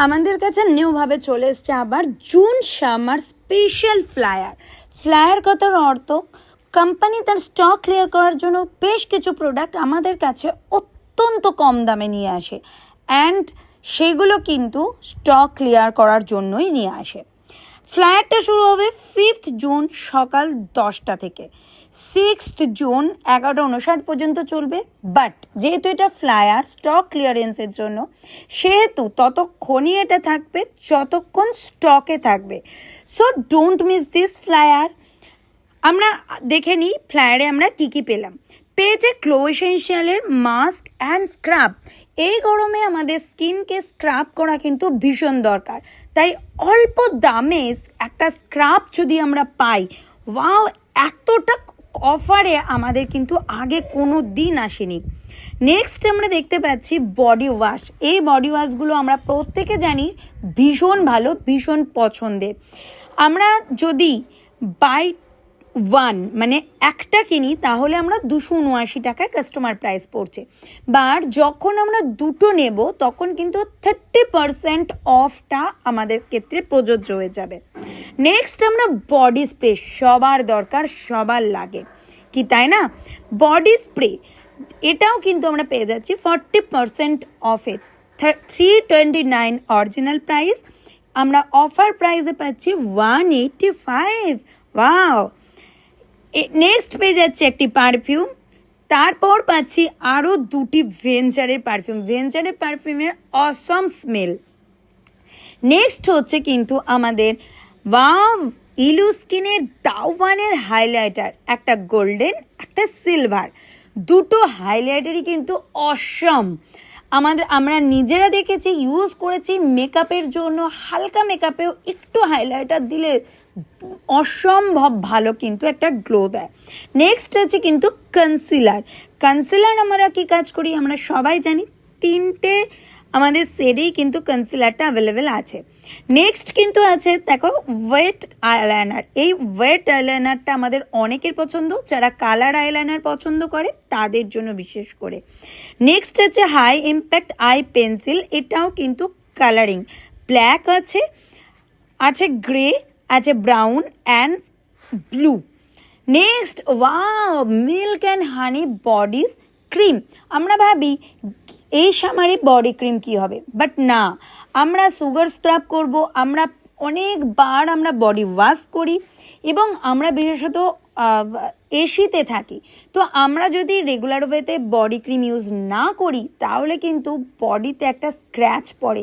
আমাদের কাছে নিউভাবে চলে এসছে আবার জুন সামার স্পেশাল ফ্লায়ার কথার অর্থ কোম্পানি তার স্টক ক্লিয়ার করার জন্য বেশ কিছু প্রোডাক্ট আমাদের কাছে অত্যন্ত কম দামে নিয়ে আসে অ্যান্ড সেগুলো কিন্তু স্টক ক্লিয়ার করার জন্যই নিয়ে আসে। ফ্লায়ারটা শুরু হবে 5th জুন সকাল 10টা থেকে 6th জুন 11:59 পর্যন্ত চলবে। বাট যেহেতু এটা ফ্লায়ার স্টক ক্লিয়ারেন্সের জন্য, সেহেতু ততক্ষণই এটা থাকবে যতক্ষণ স্টকে থাকবে। So don't miss this flyer. আমরা দেখে নিই ফ্লায়ারে আমরা কী কী পেলাম। পেয়েছে গ্লো এসেনশিয়ালের মাস্ক অ্যান্ড স্ক্রাব। এই গরমে আমাদের স্কিনকে স্ক্রাব করা কিন্তু ভীষণ দরকার, তাই অল্প দামে একটা স্ক্রাব যদি আমরা পাই, ওয়াও, এতটা অফারে আমাদের কিন্তু আগে কোনো দিন আসেনি। নেক্সট আমরা দেখতে পাচ্ছি বডি ওয়াশ। এই বডি ওয়াশগুলো আমরা প্রত্যেকে জানি ভীষণ ভালো, ভীষণ পছন্দের। আমরা যদি বাই ওয়ান মানে একটা কিনি তাহলে আমরা 279 টাকায় কাস্টমার প্রাইস পড়ছে, বাট যখন আমরা দুটো নেব তখন কিন্তু 30% অফটা আমাদের ক্ষেত্রে প্রযোজ্য হয়ে যাবে। নেক্সট আমরা বডি স্প্রে, সবার দরকার, সবার লাগে কি তাই না? বডি স্প্রে এটাও কিন্তু আমরা পেয়ে যাচ্ছি 40% অফে, 329 অরিজিনাল প্রাইস, আমরা অফার প্রাইসে পাচ্ছি 185। ওয়াও! নেক্সট পেয়ে যাচ্ছে একটি পারফিউম, তারপর পাচ্ছি আরও দুটি ভেঞ্চারের পারফিউমের অসম স্মেল। নেক্সট হচ্ছে কিন্তু আমাদের ওয়াও ইলু স্কিনের দাওয়ানের হাইলাইটার, একটা গোল্ডেন একটা সিলভার, দুটো হাইলাইটারই কিন্তু অসম। আমরা নিজেরা দেখেছি, ইউজ করেছি মেকআপের জন্য, হালকা মেকআপেও একটু হাইলাইটার দিলে অসম্ভব ভালো কিন্তু একটা গ্লো দেয়। নেক্সট আছে কিন্তু কনসিলার আমরা কি কাজ করি আমরা সবাই জানি, 3টে আমাদের শেডেই কিন্তু কনসিলারটা অ্যাভেলেবেল আছে। নেক্সট কিন্তু আছে দেখো ওয়েট আইলাইনার। এই ওয়েট আইলাইনারটা আমাদের অনেকের পছন্দ, যারা কালার আইলাইনার পছন্দ করে তাদের জন্য বিশেষ করে। নেক্সট আছে হাই ইম্প্যাক্ট আই পেন্সিল, এটাও কিন্তু কালারিং, ব্ল্যাক আছে গ্রে, আছে brown and blue. Next wow milk and honey body cream. আমরা ভাবি এই সামারে বডি ক্রিম কী হবে, বাট না, আমরা সুগার স্ক্রাব করব, আমরা অনেকবার আমরা বডি ওয়াশ করি এবং আমরা বিশেষত এসিতে থাকি, তো আমরা যদি রেগুলার ওয়েতে বডি ক্রিম ইউজ না করি তাহলে কিন্তু বডিতে একটা স্ক্র্যাচ পড়ে।